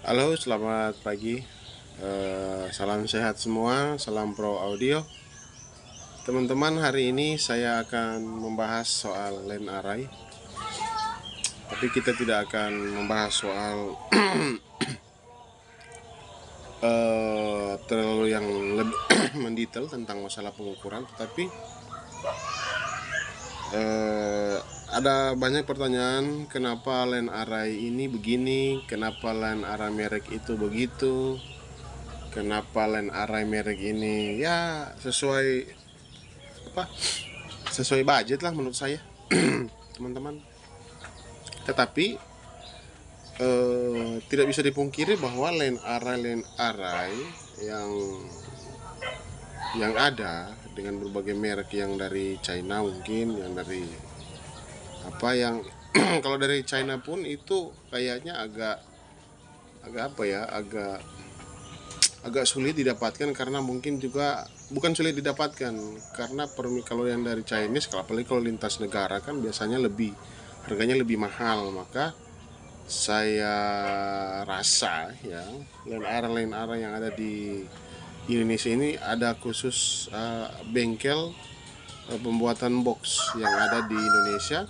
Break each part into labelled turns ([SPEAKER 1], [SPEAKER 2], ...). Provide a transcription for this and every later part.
[SPEAKER 1] Halo, selamat pagi. Salam sehat semua, salam pro audio. Teman-teman, hari ini saya akan membahas soal LAN array. Tapi kita tidak akan membahas soal terlalu yang lebih mendetail tentang masalah pengukuran. Tetapi ada banyak pertanyaan, kenapa LAN array ini begini, kenapa LAN array merek itu begitu, kenapa LAN array merek ini ya sesuai budget lah menurut saya. Teman-teman, tetapi tidak bisa dipungkiri bahwa LAN array yang ada dengan berbagai merek, yang dari China mungkin, yang dari apa yang kalau dari China pun itu kayaknya agak agak sulit didapatkan, karena mungkin juga bukan sulit didapatkan karena kalau yang dari Chinese, apalagi kalau lintas negara kan biasanya harganya lebih mahal. Maka saya rasa ya LAN array yang ada di Indonesia ini ada khusus bengkel pembuatan box yang ada di Indonesia,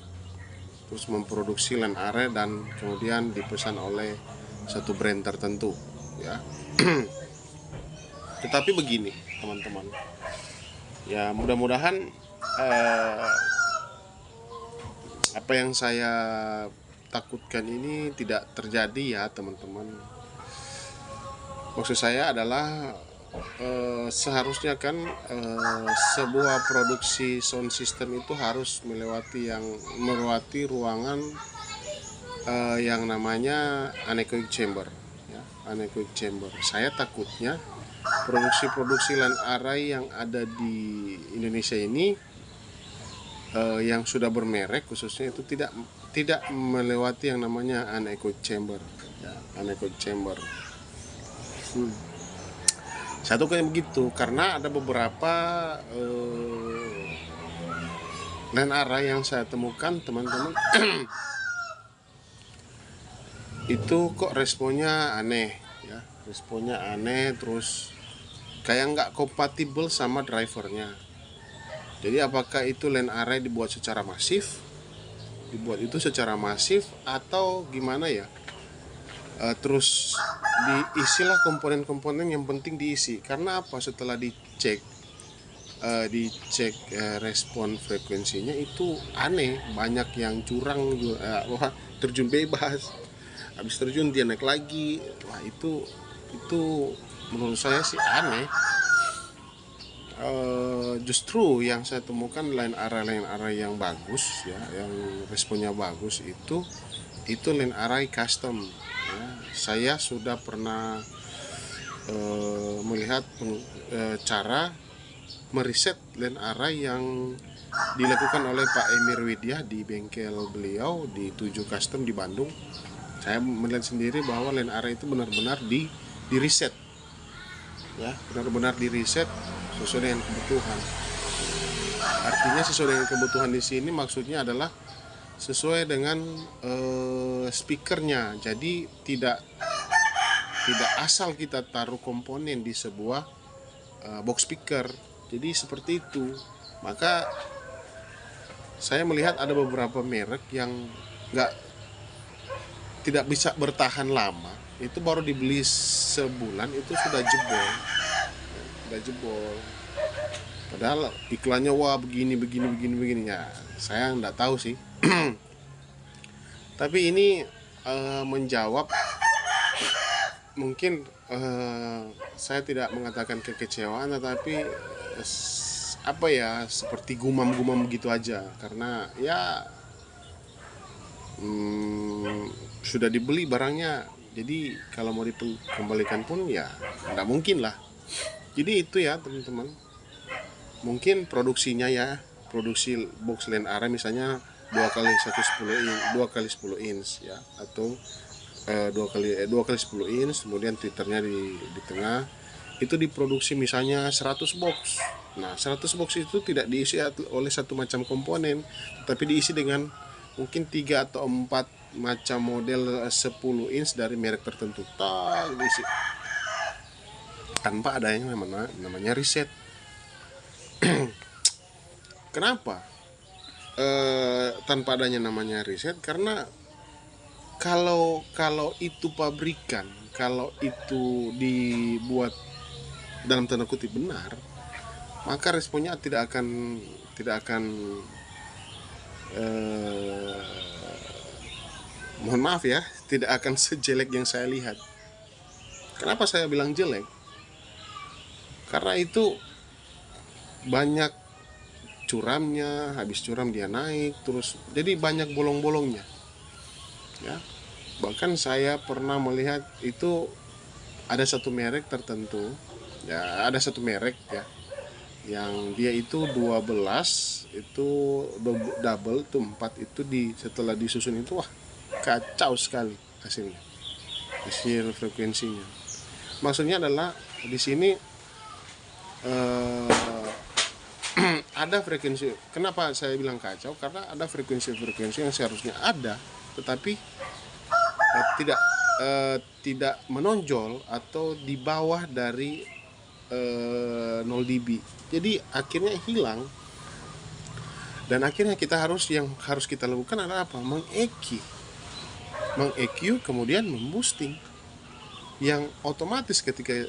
[SPEAKER 1] terus memproduksi LAN array dan kemudian dipesan oleh satu brand tertentu ya. Tetapi begini teman-teman, ya mudah-mudahan apa yang saya takutkan ini tidak terjadi ya teman-teman. Maksud saya adalah seharusnya kan sebuah produksi sound system itu harus melewati ruangan yang namanya anechoic chamber ya, anechoic chamber. Saya takutnya produksi LAN array yang ada di Indonesia ini yang sudah bermerek khususnya itu tidak melewati yang namanya anechoic chamber ya, anechoic chamber. Satu kayak begitu, karena ada beberapa LAN array yang saya temukan teman-teman itu kok responnya aneh ya, responnya aneh, terus kayak nggak kompatibel sama drivernya. Jadi apakah itu LAN array dibuat secara masif atau gimana ya? Terus diisilah komponen-komponen yang penting diisi. Karena apa? Setelah dicek respon frekuensinya itu aneh, banyak yang curang, terjun bebas, habis terjun dia naik lagi. Wah, itu menurut saya sih aneh. Justru yang saya temukan LAN array yang bagus ya, yang responnya bagus itu LAN array custom ya. Saya sudah pernah melihat cara meriset LAN array yang dilakukan oleh Pak Emir Widya di bengkel beliau di 7 Custom di Bandung. Saya melihat sendiri bahwa LAN array itu benar-benar di riset ya, benar-benar di riset sesuai dengan kebutuhan. Artinya sesuai dengan kebutuhan di sini maksudnya adalah sesuai dengan speakernya. Jadi tidak asal kita taruh komponen di sebuah box speaker. Jadi seperti itu. Maka saya melihat ada beberapa merek yang tidak bisa bertahan lama. Itu baru dibeli sebulan itu sudah jebol. Padahal iklannya wah begini ya. Saya nggak tahu sih. Tapi ini menjawab, mungkin saya tidak mengatakan kekecewaan, tetapi apa ya, seperti gumam gitu aja, karena ya sudah dibeli barangnya, jadi kalau mau dikembalikan pun ya nggak mungkin lah. Jadi itu ya teman-teman, mungkin produksinya ya, produksi box LAN array misalnya 2 kali 10 inch ya, atau 2 kali 10 inch, kemudian twitternya di tengah, itu diproduksi misalnya 100 box. Nah 100 box itu tidak diisi oleh satu macam komponen, tapi diisi dengan mungkin 3 atau 4 macam model 10 inch dari merek tertentu, tak diisi tanpa ada yang namanya riset. Kenapa tanpa adanya namanya riset? Karena kalau itu pabrikan, kalau itu dibuat dalam tanda kutip benar, maka responnya tidak akan mohon maaf ya, tidak akan sejelek yang saya lihat. Kenapa saya bilang jelek? Karena itu banyak curamnya, habis curam dia naik terus, jadi banyak bolong-bolongnya ya. Bahkan saya pernah melihat itu ada satu merek tertentu ya, ada satu merek ya, yang dia itu 12 itu double itu 4 itu setelah disusun itu wah kacau sekali hasil frekuensinya. Maksudnya adalah di sini ada frekuensi. Kenapa saya bilang kacau? Karena ada frekuensi-frekuensi yang seharusnya ada tetapi tidak menonjol atau di bawah dari 0 dB. Jadi akhirnya hilang. Dan akhirnya yang harus kita lakukan adalah apa? Meng-EQ kemudian memboosting. Yang otomatis ketika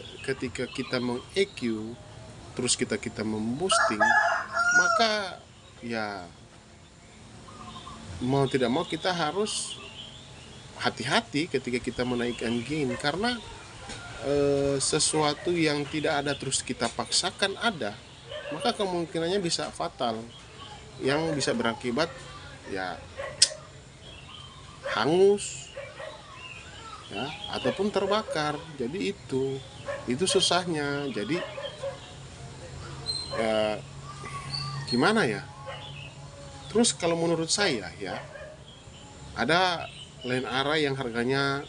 [SPEAKER 1] kita meng-EQ terus kita memboosting, maka ya mau tidak mau kita harus hati-hati ketika kita menaikkan gain, karena sesuatu yang tidak ada terus kita paksakan ada, maka kemungkinannya bisa fatal, yang bisa berakibat ya hangus ya, ataupun terbakar. Jadi itu susahnya. Jadi ya gimana ya. Terus kalau menurut saya ya, ada line array yang harganya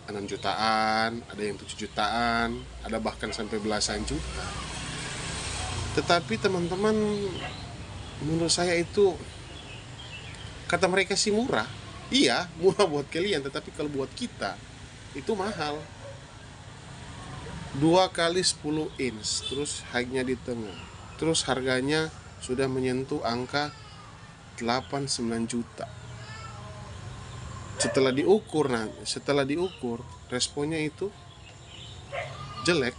[SPEAKER 1] 6 jutaan, ada yang 7 jutaan, ada bahkan sampai belasan juta. Tetapi teman-teman, menurut saya itu, kata mereka sih murah. Iya, murah buat kalian, tetapi kalau buat kita itu mahal. 2 kali 10 inch, terus high-nya di tengah, terus harganya sudah menyentuh angka 8-9 juta. Setelah diukur responnya itu jelek.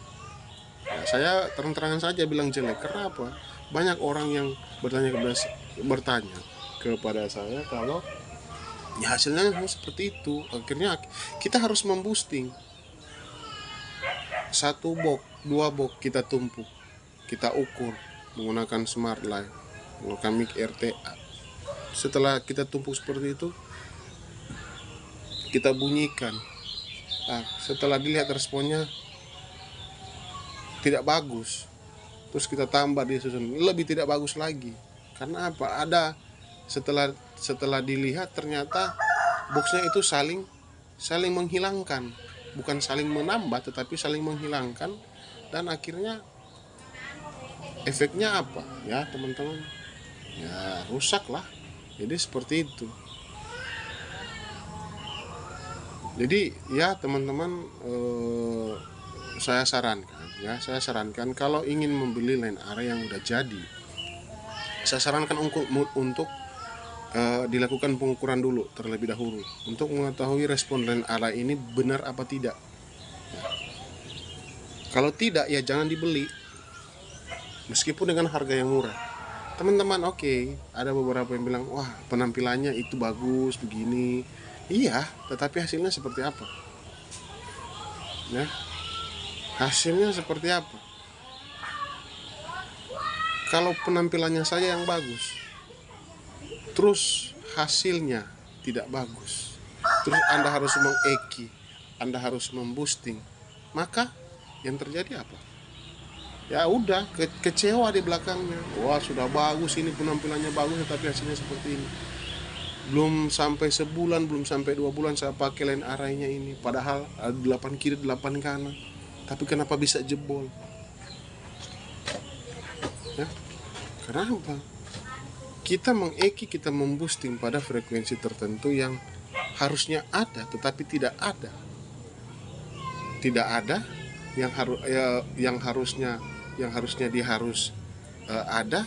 [SPEAKER 1] Ya, saya terang-terangan saja bilang jelek. Kenapa? Banyak orang yang bertanya kepada saya kalau ya hasilnya seperti itu. Akhirnya kita harus memboosting. 1 box, 2 box kita tumpuk, kita ukur menggunakan smart line, menggunakan mic RTA. Setelah kita tumpuk seperti itu, kita bunyikan. Nah, setelah dilihat responnya tidak bagus, terus kita tambah di susun lebih tidak bagus lagi. Karena apa? Ada setelah dilihat ternyata boxnya itu saling menghilangkan, bukan saling menambah tetapi saling menghilangkan, dan akhirnya efeknya apa ya teman-teman? Ya rusak lah. Jadi seperti itu. Jadi ya teman-teman, saya sarankan kalau ingin membeli line array yang udah jadi, saya sarankan untuk dilakukan pengukuran dulu terlebih dahulu untuk mengetahui respon line array ini benar apa tidak. Kalau tidak ya jangan dibeli, meskipun dengan harga yang murah. Teman-teman, oke, ada beberapa yang bilang wah penampilannya itu bagus begini. Iya, tetapi hasilnya seperti apa? Ya, hasilnya seperti apa? Kalau penampilannya saja yang bagus, terus hasilnya tidak bagus, terus Anda harus meng-EQ, Anda harus memboosting, maka yang terjadi apa? Ya udah, kecewa di belakangnya. Wah sudah bagus ini, penampilannya bagus, tetapi hasilnya seperti ini. Belum sampai sebulan, belum sampai 2 bulan saya pakai line array-nya ini, padahal ada 8 kiri 8 kanan, tapi kenapa bisa jebol ya? Kenapa? Kita meng-EQ, kita memboosting pada frekuensi tertentu yang harusnya ada tetapi tidak ada. Tidak ada yang harus yang harusnya dia harus ada,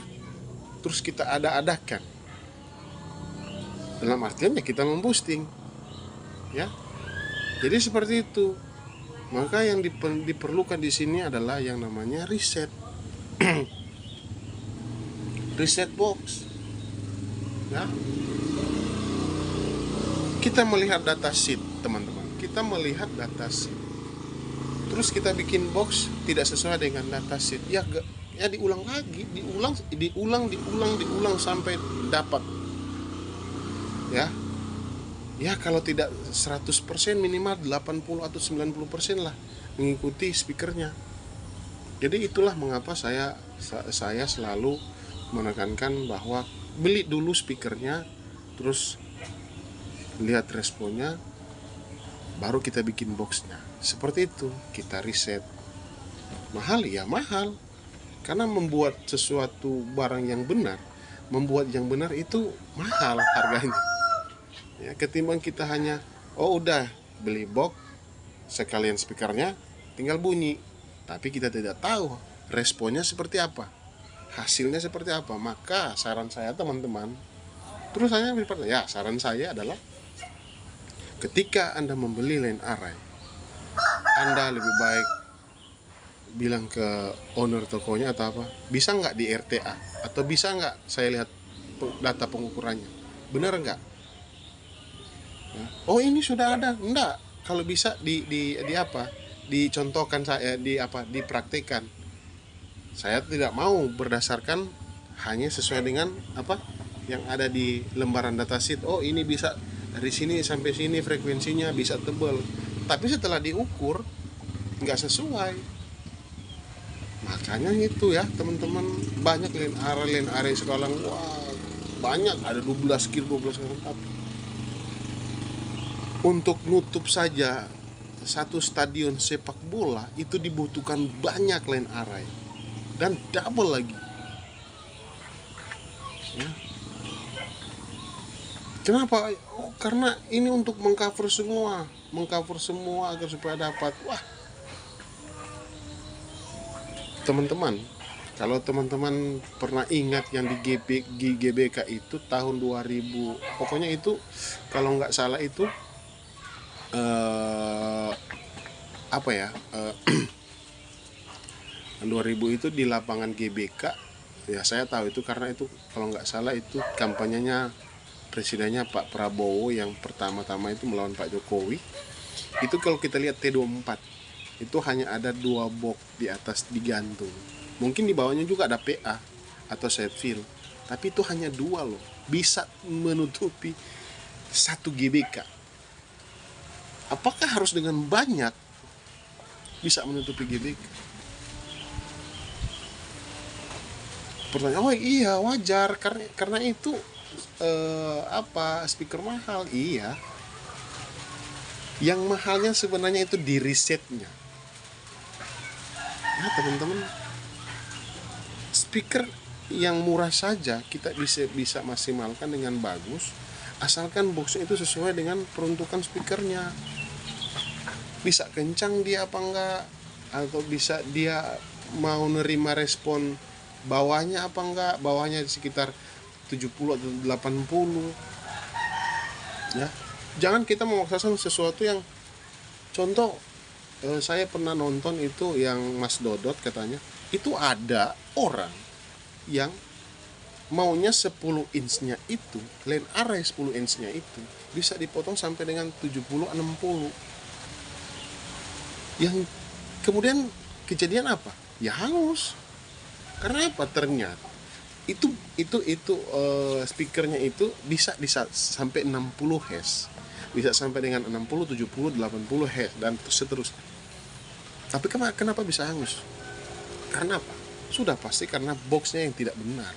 [SPEAKER 1] terus kita ada-adakan. Dalam artiannya kita memboosting, ya. Jadi seperti itu. Maka yang diperlukan di sini adalah yang namanya riset. Riset box. Ya. Kita melihat data sheet, teman-teman. Kita melihat data sheet. Terus kita bikin box tidak sesuai dengan data sheet. Ya diulang lagi, diulang sampai dapat. Ya kalau tidak 100% minimal 80 atau 90% lah mengikuti speakernya. Jadi itulah mengapa saya selalu menekankan bahwa beli dulu speakernya, terus lihat responnya, baru kita bikin boxnya. Seperti itu, kita riset. Mahal ya mahal, karena membuat sesuatu barang yang benar, membuat yang benar itu mahal harganya. Ya, ketimbang kita hanya udah beli box sekalian speakernya tinggal bunyi, tapi kita tidak tahu responnya seperti apa, hasilnya seperti apa. Maka saran saya teman-teman, saran saya adalah ketika Anda membeli line array, Anda lebih baik bilang ke owner tokonya atau apa, bisa nggak di RTA, atau bisa nggak saya lihat data pengukurannya, benar nggak? Oh ini sudah ada, enggak. Kalau bisa dicontohkan saya, dipraktikkan. Saya tidak mau berdasarkan hanya sesuai dengan apa yang ada di lembaran datasheet. Oh ini bisa dari sini sampai sini frekuensinya bisa tebal, tapi setelah diukur nggak sesuai. Makanya itu ya teman-teman, banyak line array sekarang, wah banyak, ada 12 kilo, 12 kilo. Untuk nutup saja satu stadion sepak bola itu dibutuhkan banyak line array dan double lagi. Ya. Kenapa? Karena ini untuk mengcover semua agar supaya dapat. Wah, teman-teman, kalau teman-teman pernah ingat yang di GBK itu tahun 2000, pokoknya itu kalau nggak salah itu 2000 itu di lapangan GBK ya, saya tahu itu karena itu kalau nggak salah itu kampanyenya presidennya Pak Prabowo yang pertama-tama itu melawan Pak Jokowi. Itu kalau kita lihat T24 itu hanya ada 2 box di atas digantung, mungkin di bawahnya juga ada PA atau set fill, tapi itu hanya 2 loh, bisa menutupi 1 GBK. Apakah harus dengan banyak bisa menutupi GBK? Pertanyaan, iya wajar, karena itu speaker mahal. Iya, yang mahalnya sebenarnya itu di risetnya. Nah teman-teman, speaker yang murah saja kita bisa maksimalkan dengan bagus, asalkan boxnya itu sesuai dengan peruntukan speakernya. Bisa kencang dia apa enggak, atau bisa dia mau nerima respon bawahnya apa enggak, bawahnya sekitar 70 atau 80 ya. Jangan kita memaksakan sesuatu yang contoh, saya pernah nonton itu yang Mas Dodot katanya, itu ada orang yang maunya 10 inchnya itu, line array 10 inchnya itu bisa dipotong sampai dengan 70-60. Yang kemudian kejadian apa? Ya hangus. Karena apa? Ternyata itu speakernya itu bisa sampai 60 Hz. Bisa sampai dengan 60, 70, 80 Hz dan seterusnya. Tapi kenapa bisa hangus? Karena apa? Sudah pasti karena boxnya yang tidak benar.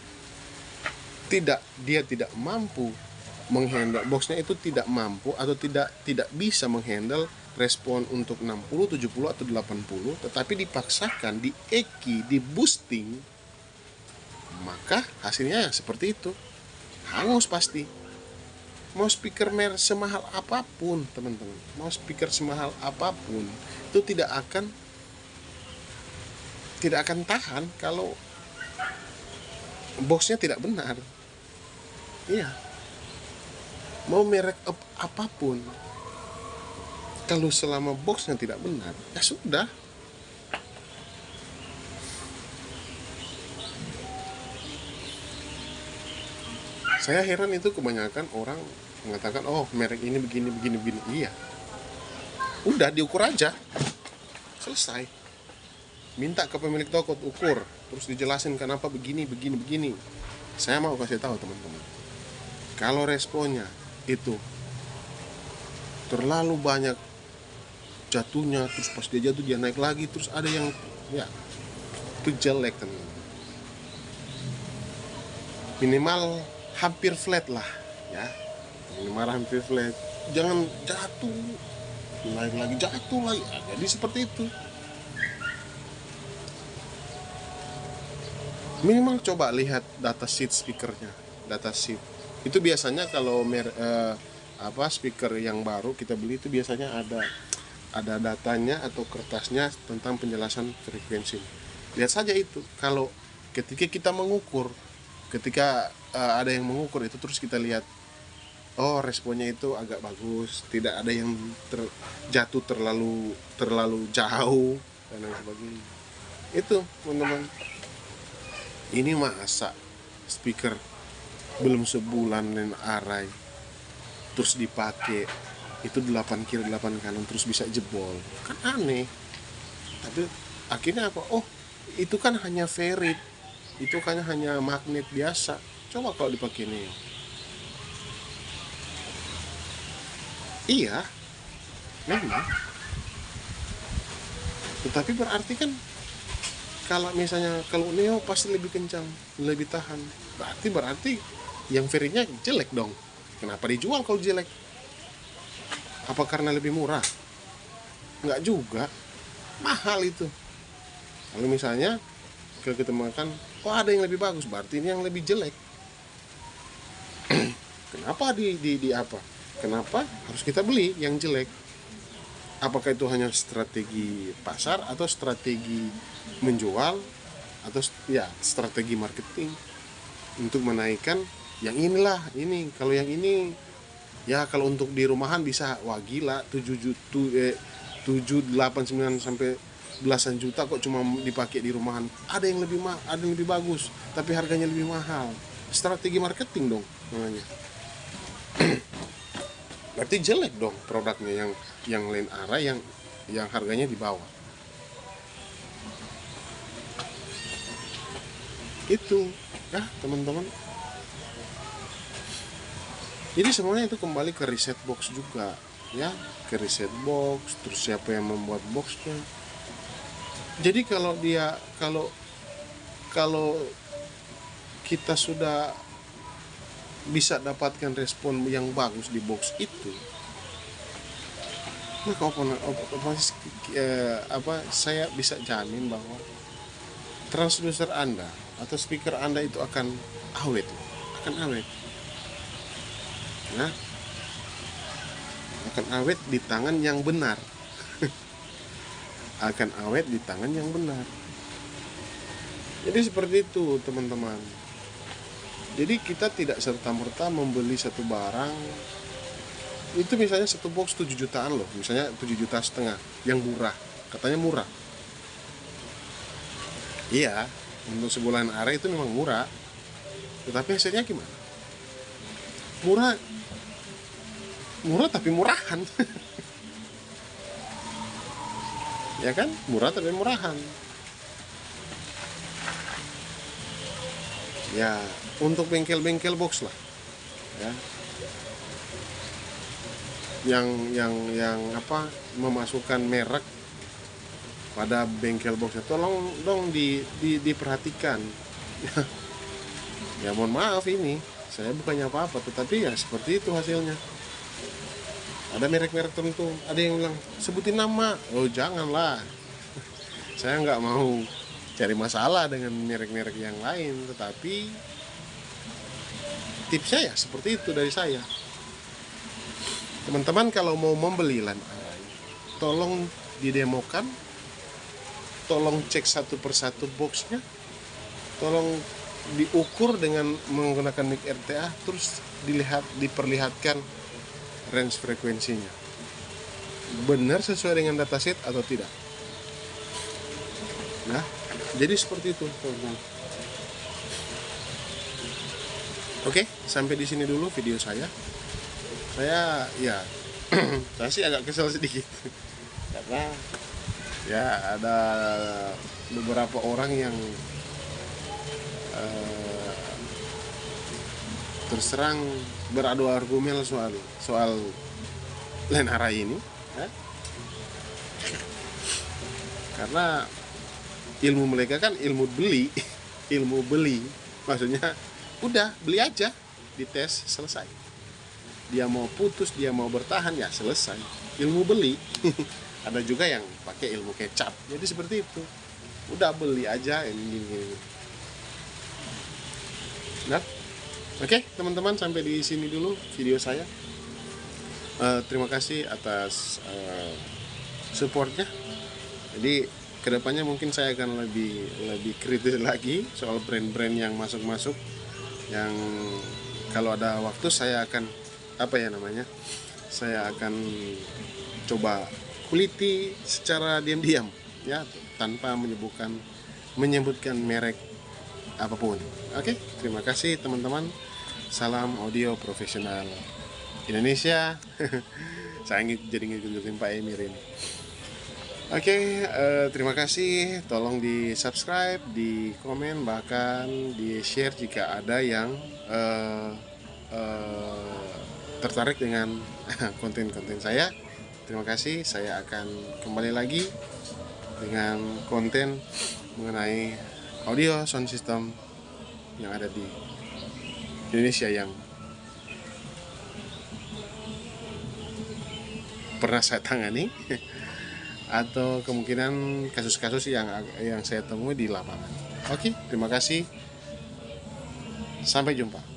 [SPEAKER 1] Dia tidak mampu menghandle, boxnya itu tidak mampu atau tidak bisa menghandle respon untuk 60, 70 atau 80, tetapi dipaksakan, di boosting, maka hasilnya seperti itu, hangus pasti. Mau speaker semahal apapun teman-teman, mau speaker semahal apapun itu tidak akan tahan kalau boxnya tidak benar. Iya, mau merek apapun, kalau selama boxnya tidak benar, ya sudah. Saya heran itu kebanyakan orang mengatakan, oh merek ini begini begini begini. Iya, udah diukur aja, selesai. Minta ke pemilik toko ukur, terus dijelasin kenapa begini begini begini. Saya mau kasih tahu teman-teman, kalau responnya itu terlalu banyak jatuhnya, terus pas dia jatuh dia naik lagi, terus ada yang ya itu jelek teman-teman. Minimal hampir flat lah ya, minimal hampir flat, jangan jatuh naik lagi jatuh lagi. Jadi seperti itu. Minimal coba lihat data sheet speakernya, data sheet itu biasanya kalau speaker yang baru kita beli itu biasanya ada datanya atau kertasnya tentang penjelasan frekuensi. Lihat saja itu. Kalau ketika kita mengukur, ketika ada yang mengukur itu, terus kita lihat, oh responnya itu agak bagus, tidak ada yang jatuh terlalu jauh dan lain sebagainya. Itu teman-teman. Ini masa speaker belum sebulan dan array terus dipakai itu 8 kiri 8 kanan terus bisa jebol, kan aneh. Tapi akhirnya apa? Oh itu kan hanya ferrit, itu kan hanya magnet biasa. Coba kalau dipakai ini, iya memang, tetapi berarti kan kalau misalnya kalau neo pasti lebih kencang, lebih tahan, berarti yang ferritnya jelek dong. Kenapa dijual kalau jelek? Apa karena lebih murah? Enggak juga, mahal itu. Kalau misalnya kita makan, oh ada yang lebih bagus, berarti ini yang lebih jelek. Kenapa Kenapa harus kita beli yang jelek? Apakah itu hanya strategi pasar atau strategi menjual atau ya strategi marketing untuk menaikkan yang inilah ini. Kalau yang ini ya kalau untuk di rumahan bisa wah gila 7, 8, 9 sampai belasan juta kok cuma dipakai di rumahan. Ada yang lebih bagus tapi harganya lebih mahal. Strategi marketing dong namanya. Berarti jelek dong produknya yang lain arah yang harganya di bawah. Itu ya teman-teman. Jadi semuanya itu kembali ke reset box juga ya, ke reset box, terus siapa yang membuat boxnya. Jadi kalau kita sudah bisa dapatkan respon yang bagus di box itu, maka saya bisa jamin bahwa transducer Anda atau speaker Anda itu akan awet. Nah, akan awet di tangan yang benar. Akan awet di tangan yang benar. Jadi seperti itu teman-teman. Jadi kita tidak serta-merta membeli satu barang itu misalnya satu box 7 jutaan loh, misalnya 7,5 juta yang murah, katanya murah. Iya, untuk sebulan array itu memang murah, tetapi hasilnya gimana? Murah tapi murahan. Ya kan, murah tapi murahan. Ya untuk bengkel-bengkel box lah ya, yang memasukkan merek pada bengkel boxnya, tolong dong diperhatikan. Ya mohon maaf, ini saya bukannya apa-apa, tetapi ya seperti itu hasilnya. Ada merek-merek tertentu, ada yang bilang sebutin nama, oh janganlah. Saya nggak mau cari masalah dengan merek-merek yang lain, tetapi tipsnya ya seperti itu dari saya. Teman-teman kalau mau membeli Line Array, tolong didemokan, tolong cek satu persatu boxnya, tolong diukur dengan menggunakan mic RTA, terus diperlihatkan range frekuensinya benar sesuai dengan datasheet atau tidak. Nah, jadi seperti itu, teman-teman. Oke, sampai di sini dulu video saya. Saya saya sih agak kesel sedikit karena ya ada beberapa orang yang terserang beradu argumen soal Line Array ini, ya. Karena ilmu mereka kan ilmu beli ilmu beli, maksudnya udah beli aja, dites selesai. Dia mau putus, dia mau bertahan, ya selesai, ilmu beli. Ada juga yang pakai ilmu kecap, jadi seperti itu, udah beli aja ini. Nah, oke, teman-teman, sampai di sini dulu video saya. Terima kasih atas supportnya. Jadi kedepannya mungkin saya akan lebih kritis lagi soal brand-brand yang masuk, yang kalau ada waktu saya akan saya akan coba kuliti secara diam-diam, ya, tanpa menyebutkan merek apapun. Oke, terima kasih teman-teman. Salam audio profesional Indonesia. Saya jadi ngikutin Pak Emir ini. Oke, terima kasih. Tolong di subscribe, di komen, bahkan di share jika ada yang tertarik dengan konten-konten saya. Terima kasih. Saya akan kembali lagi dengan konten mengenai audio sound system yang ada di Indonesia yang pernah saya tangani atau kemungkinan kasus-kasus yang saya temui di lapangan. Oke, terima kasih. Sampai jumpa.